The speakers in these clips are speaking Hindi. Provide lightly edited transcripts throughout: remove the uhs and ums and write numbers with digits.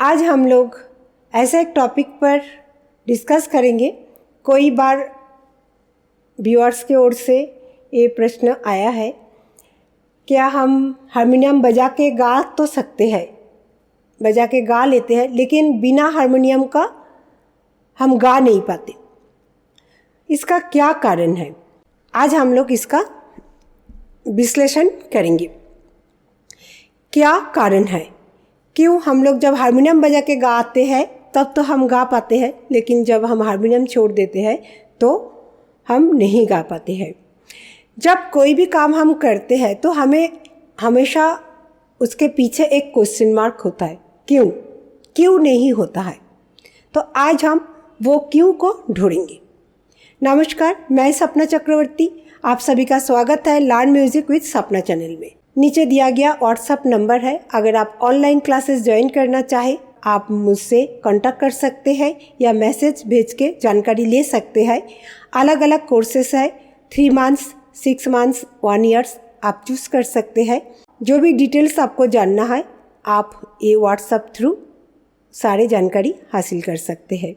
आज हम लोग ऐसे एक टॉपिक पर डिस्कस करेंगे। कोई बार व्यूअर्स की ओर से ये प्रश्न आया है, क्या हम हारमोनियम बजा के गा तो सकते हैं, बजा के गा लेते हैं, लेकिन बिना हारमोनियम का हम गा नहीं पाते। इसका क्या कारण है? आज हम लोग इसका विश्लेषण करेंगे। क्या कारण है, क्यों हम लोग जब हारमोनियम बजा के गाते हैं तब तो हम गा पाते हैं, लेकिन जब हम हारमोनियम छोड़ देते हैं तो हम नहीं गा पाते हैं। जब कोई भी काम हम करते हैं तो हमें हमेशा उसके पीछे एक क्वेश्चन मार्क होता है, क्यों नहीं होता है। तो आज हम वो क्यों को ढूंढेंगे। नमस्कार, मैं सपना चक्रवर्ती, आप सभी का स्वागत है लर्न म्यूजिक विद सपना चैनल में। नीचे दिया गया व्हाट्सएप नंबर है, अगर आप ऑनलाइन क्लासेस ज्वाइन करना चाहे आप मुझसे कांटेक्ट कर सकते हैं या मैसेज भेज के जानकारी ले सकते हैं। अलग अलग कोर्सेस है, 3 मंथ्स, 6 मंथ्स, 1 ईयर्स आप चूज़ कर सकते हैं। जो भी डिटेल्स आपको जानना है आप ये व्हाट्सएप थ्रू सारे जानकारी हासिल कर सकते हैं।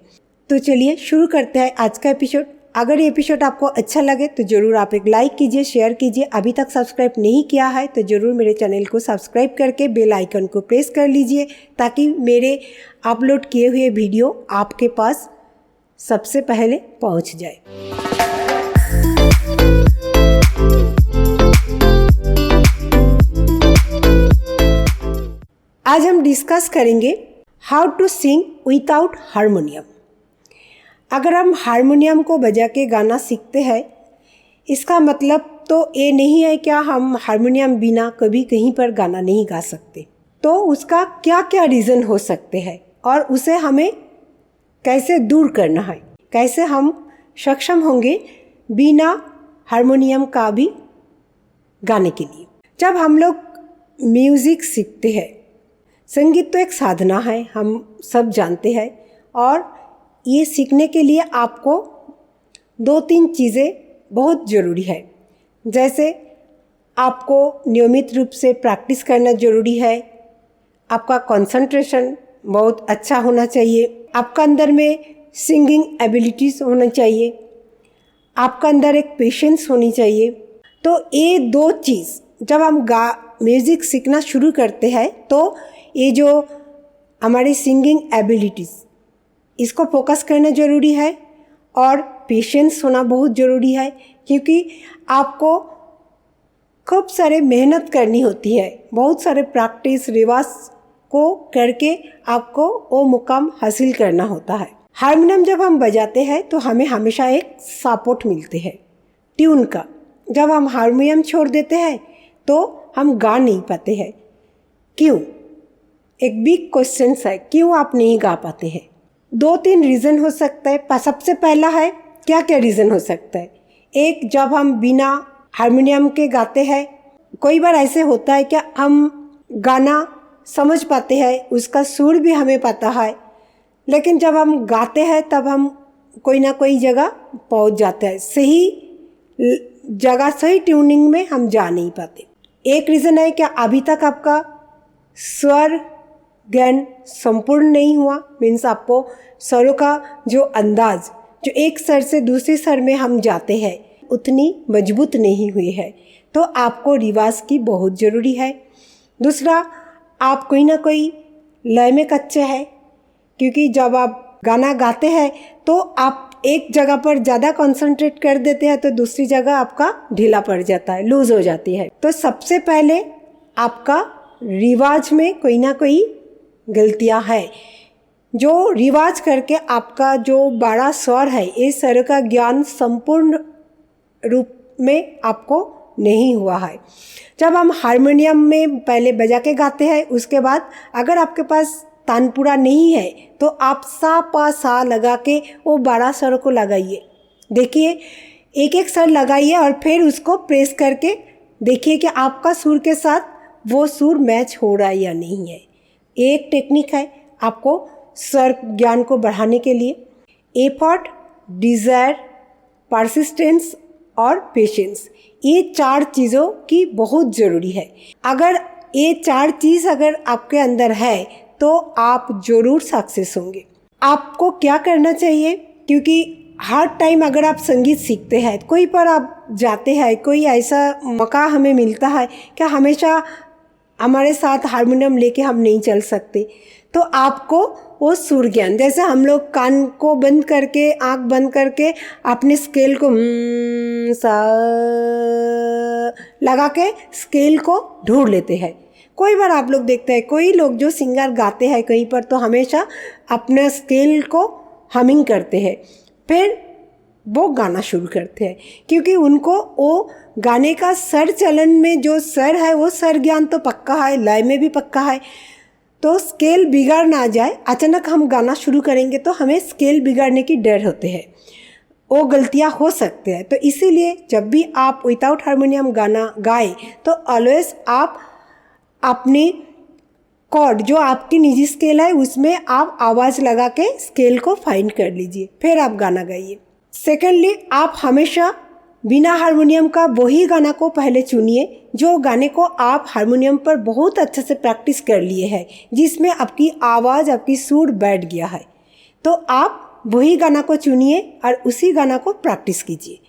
तो चलिए शुरू करते हैं आज का एपिसोड। अगर ये एपिसोड आपको अच्छा लगे तो ज़रूर आप एक लाइक कीजिए, शेयर कीजिए। अभी तक सब्सक्राइब नहीं किया है तो ज़रूर मेरे चैनल को सब्सक्राइब करके बेल आइकन को प्रेस कर लीजिए, ताकि मेरे अपलोड किए हुए वीडियो आपके पास सबसे पहले पहुंच जाए। आज हम डिस्कस करेंगे how to sing without harmonium. अगर हम हारमोनियम को बजा के गाना सीखते हैं, इसका मतलब तो ये नहीं है क्या हम हारमोनियम बिना कभी कहीं पर गाना नहीं गा सकते। तो उसका क्या क्या रीज़न हो सकते हैं और उसे हमें कैसे दूर करना है, कैसे हम सक्षम होंगे बिना हारमोनियम का भी गाने के लिए। जब हम लोग म्यूज़िक सीखते हैं, संगीत तो एक साधना है, हम सब जानते हैं, और ये सीखने के लिए आपको 2-3 चीज़ें बहुत ज़रूरी है। जैसे आपको नियमित रूप से प्रैक्टिस करना ज़रूरी है, आपका कंसंट्रेशन बहुत अच्छा होना चाहिए, आपका अंदर में सिंगिंग एबिलिटीज़ होना चाहिए, आपका अंदर एक पेशेंस होनी चाहिए। तो ये 2 चीज़ जब हम म्यूज़िक सीखना शुरू करते हैं तो ये जो हमारी सिंगिंग एबिलिटीज़, इसको फोकस करना ज़रूरी है, और पेशेंस होना बहुत ज़रूरी है, क्योंकि आपको खूब सारे मेहनत करनी होती है, बहुत सारे प्रैक्टिस रिवाज को करके आपको वो मुकाम हासिल करना होता है। हारमोनियम जब हम बजाते हैं तो हमें हमेशा एक सपोर्ट मिलते हैं ट्यून का। जब हम हारमोनियम छोड़ देते हैं तो हम गा नहीं पाते हैं। क्यों? एक बिग क्वेश्चन है, क्यों आप नहीं गा पाते हैं? 2-3 रीज़न हो सकता है। सबसे पहला है, क्या क्या रीज़न हो सकता है। एक, जब हम बिना हारमोनियम के गाते हैं, कोई बार ऐसे होता है क्या हम गाना समझ पाते हैं, उसका सुर भी हमें पता है, लेकिन जब हम गाते हैं तब हम कोई ना कोई जगह पहुंच जाते हैं, सही जगह सही ट्यूनिंग में हम जा नहीं पाते। एक रीज़न है क्या अभी तक आपका स्वर ज्ञान संपूर्ण नहीं हुआ, मीन्स आपको स्वरों का जो अंदाज, जो एक स्वर से दूसरे स्वर में हम जाते हैं, उतनी मजबूत नहीं हुई है। तो आपको रिवाज की बहुत ज़रूरी है। दूसरा, आप कोई ना कोई लय में कच्चे हैं, क्योंकि जब आप गाना गाते हैं तो आप एक जगह पर ज़्यादा कंसंट्रेट कर देते हैं तो दूसरी जगह आपका ढीला पड़ जाता है, लूज हो जाती है। तो सबसे पहले आपका रिवाज में कोई ना कोई गलतियां है, जो रिवाज करके आपका जो बड़ा स्वर है, इस स्वर का ज्ञान संपूर्ण रूप में आपको नहीं हुआ है। जब हम हारमोनियम में पहले बजा के गाते हैं, उसके बाद अगर आपके पास तानपुरा नहीं है तो आप सा पा सा लगा के वो बड़ा स्वर को लगाइए। देखिए, एक एक स्वर लगाइए और फिर उसको प्रेस करके देखिए कि आपका सुर के साथ वो सुर मैच हो रहा है या नहीं है। एक टेक्निक है आपको स्वर ज्ञान को बढ़ाने के लिए। एफर्ट, डिज़ायर, परसिस्टेंस और पेशेंस, ये 4 चीज़ों की बहुत ज़रूरी है। अगर ये 4 चीज़ अगर आपके अंदर है तो आप ज़रूर सक्सेस होंगे। आपको क्या करना चाहिए, क्योंकि हर टाइम अगर आप संगीत सीखते हैं, कोई पर आप जाते हैं, कोई ऐसा मौका हमें मिलता है क्या हमेशा हमारे साथ हारमोनियम लेके हम नहीं चल सकते, तो आपको वो सुर ज्ञान, जैसे हम लोग कान को बंद करके, आँख बंद करके अपने स्केल को सा लगा के स्केल को ढूंढ लेते हैं। कोई बार आप लोग देखते हैं कोई लोग जो सिंगर गाते हैं कहीं पर तो हमेशा अपने स्केल को हमिंग करते हैं, फिर वो गाना शुरू करते हैं, क्योंकि उनको वो गाने का सर चलन में जो सर है वो सर ज्ञान तो पक्का है, लय में भी पक्का है, तो स्केल बिगड़ ना जाए। अचानक हम गाना शुरू करेंगे तो हमें स्केल बिगड़ने की डर होते हैं, वो गलतियां हो सकते हैं। तो इसीलिए जब भी आप विदाउट हारमोनियम गाना गाएं तो ऑलवेज आप अपनी कॉर्ड जो आपकी निजी स्केल है उसमें आप आवाज़ लगा के स्केल को फाइंड कर लीजिए, फिर आप गाना गाइए। सेकेंडली, आप हमेशा बिना हारमोनियम का वही गाना को पहले चुनिए जो गाने को आप हारमोनियम पर बहुत अच्छे से प्रैक्टिस कर लिए हैं, जिसमें आपकी आवाज़, आपकी सुर बैठ गया है। तो आप वही गाना को चुनिए और उसी गाना को प्रैक्टिस कीजिए।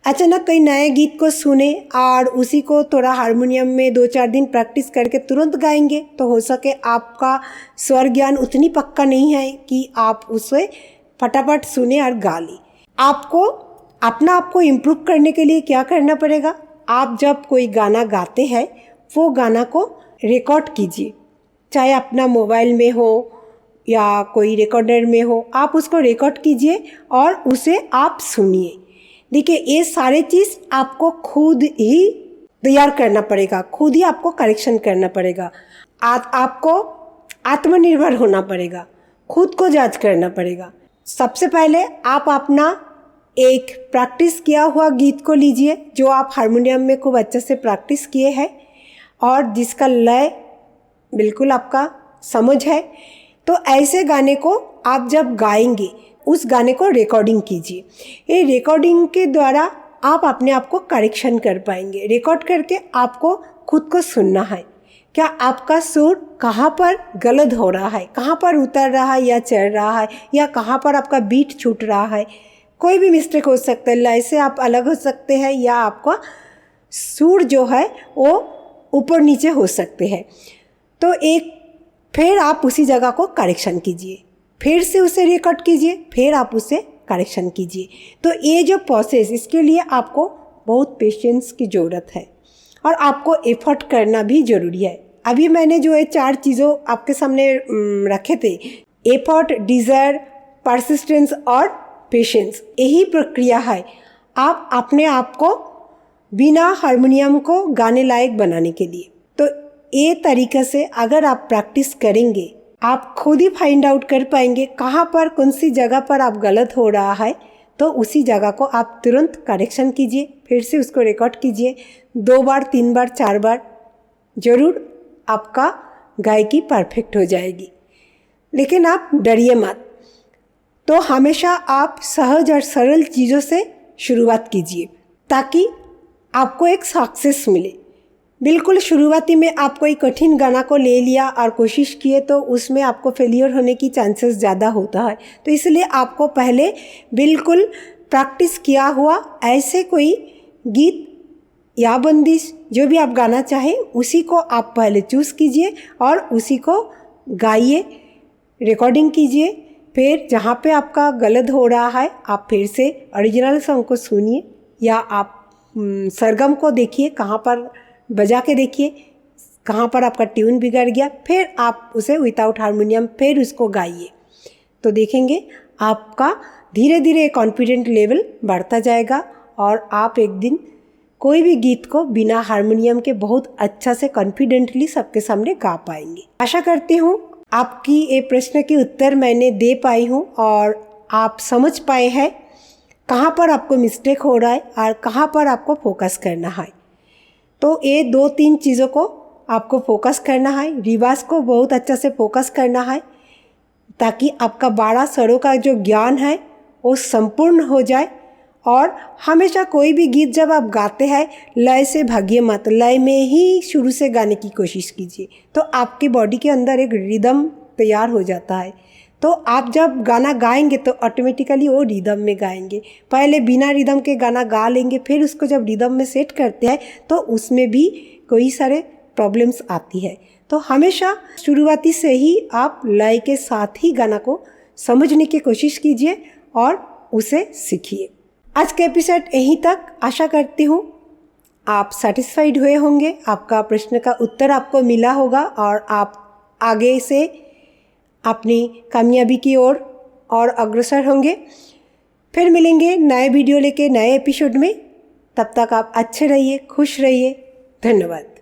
अचानक कई नए गीत को सुने और उसी को थोड़ा हारमोनियम में 2-4 दिन प्रैक्टिस करके तुरंत गाएंगे तो हो सके आपका स्वर ज्ञान उतनी पक्का नहीं है कि आप उसे फटाफट सुने और गा लें। आपको अपना आप को इम्प्रूव करने के लिए क्या करना पड़ेगा, आप जब कोई गाना गाते हैं वो गाना को रिकॉर्ड कीजिए, चाहे अपना मोबाइल में हो या कोई रिकॉर्डर में हो, आप उसको रिकॉर्ड कीजिए और उसे आप सुनिए। देखिए, ये सारे चीज़ आपको खुद ही तैयार करना पड़ेगा, खुद ही आपको करेक्शन करना पड़ेगा, आपको आत्मनिर्भर होना पड़ेगा, खुद को जांच करना पड़ेगा। सबसे पहले आप अपना एक प्रैक्टिस किया हुआ गीत को लीजिए जो आप हारमोनियम में खूब अच्छे से प्रैक्टिस किए हैं और जिसका लय बिल्कुल आपका समझ है, तो ऐसे गाने को आप जब गाएंगे उस गाने को रिकॉर्डिंग कीजिए। ये रिकॉर्डिंग के द्वारा आप अपने आप को करेक्शन कर पाएंगे। रिकॉर्ड करके आपको खुद को सुनना है, क्या आपका सुर कहाँ पर गलत हो रहा है, कहाँ पर उतर रहा है या चढ़ रहा है, या कहाँ पर आपका बीट छूट रहा है। कोई भी मिस्टेक हो सकता है, लय से आप अलग हो सकते हैं या आपका सुर जो है वो ऊपर नीचे हो सकते हैं। तो एक फिर आप उसी जगह को करेक्शन कीजिए, फिर से उसे रिकॉर्ड कीजिए, फिर आप उसे करेक्शन कीजिए। तो ये जो प्रोसेस, इसके लिए आपको बहुत पेशेंस की ज़रूरत है और आपको एफर्ट करना भी ज़रूरी है। अभी मैंने जो ये 4 चीज़ों आपके सामने रखे थे, एफर्ट, डिज़ायर, परसिस्टेंस और पेशेंस, यही प्रक्रिया है आप अपने आप को बिना हारमोनियम को गाने लायक बनाने के लिए। तो ये तरीके से अगर आप प्रैक्टिस करेंगे आप खुद ही फाइंड आउट कर पाएंगे कहाँ पर कौन सी जगह पर आप गलत हो रहा है, तो उसी जगह को आप तुरंत करेक्शन कीजिए, फिर से उसको रिकॉर्ड कीजिए 2 बार, 3 बार, 4 बार, ज़रूर आपका गायकी परफेक्ट हो जाएगी। लेकिन आप डरिए मत, तो हमेशा आप सहज और सरल चीज़ों से शुरुआत कीजिए ताकि आपको एक सक्सेस मिले। बिल्कुल शुरुआती में आप कोई कठिन गाना को ले लिया और कोशिश किए तो उसमें आपको फेलियर होने की चांसेस ज़्यादा होता है। तो इसलिए आपको पहले बिल्कुल प्रैक्टिस किया हुआ ऐसे कोई गीत या बंदिश जो भी आप गाना चाहें उसी को आप पहले चूज़ कीजिए और उसी को गाइए, रिकॉर्डिंग कीजिए। फिर जहाँ पे आपका गलत हो रहा है आप फिर से ओरिजिनल सॉन्ग को सुनिए या आप सरगम को देखिए, कहाँ पर बजा के देखिए कहाँ पर आपका ट्यून बिगड़ गया, फिर आप उसे विदाउट हारमोनियम फिर उसको गाइए। तो देखेंगे आपका धीरे धीरे कॉन्फिडेंट लेवल बढ़ता जाएगा और आप एक दिन कोई भी गीत को बिना हारमोनियम के बहुत अच्छा से कॉन्फिडेंटली सबके सामने गा पाएंगे। आशा करती हूँ आपकी ये प्रश्न के उत्तर मैंने दे पाई हूँ और आप समझ पाए हैं कहाँ पर आपको मिस्टेक हो रहा है और कहाँ पर आपको फोकस करना है। तो ये 2-3 चीज़ों को आपको फोकस करना है, रिवाज को बहुत अच्छा से फोकस करना है ताकि आपका 12 स्वरों का जो ज्ञान है वो संपूर्ण हो जाए। और हमेशा कोई भी गीत जब आप गाते हैं लय से भागिए मत, लय में ही शुरू से गाने की कोशिश कीजिए, तो आपकी बॉडी के अंदर एक रिदम तैयार हो जाता है। तो आप जब गाना गाएंगे तो ऑटोमेटिकली वो रिदम में गाएंगे। पहले बिना रिदम के गाना गा लेंगे, फिर उसको जब रिदम में सेट करते हैं तो उसमें भी कई सारे प्रॉब्लम्स आती है। तो हमेशा शुरुआती से ही आप लय के साथ ही गाना को समझने की कोशिश कीजिए और उसे सीखिए। आज के एपिसोड यहीं तक। आशा करती हूँ आप सेटिस्फाइड हुए होंगे, आपका प्रश्न का उत्तर आपको मिला होगा और आप आगे से अपनी कामयाबी की ओर और अग्रसर होंगे। फिर मिलेंगे नए वीडियो लेके नए एपिसोड में। तब तक आप अच्छे रहिए, खुश रहिए। धन्यवाद।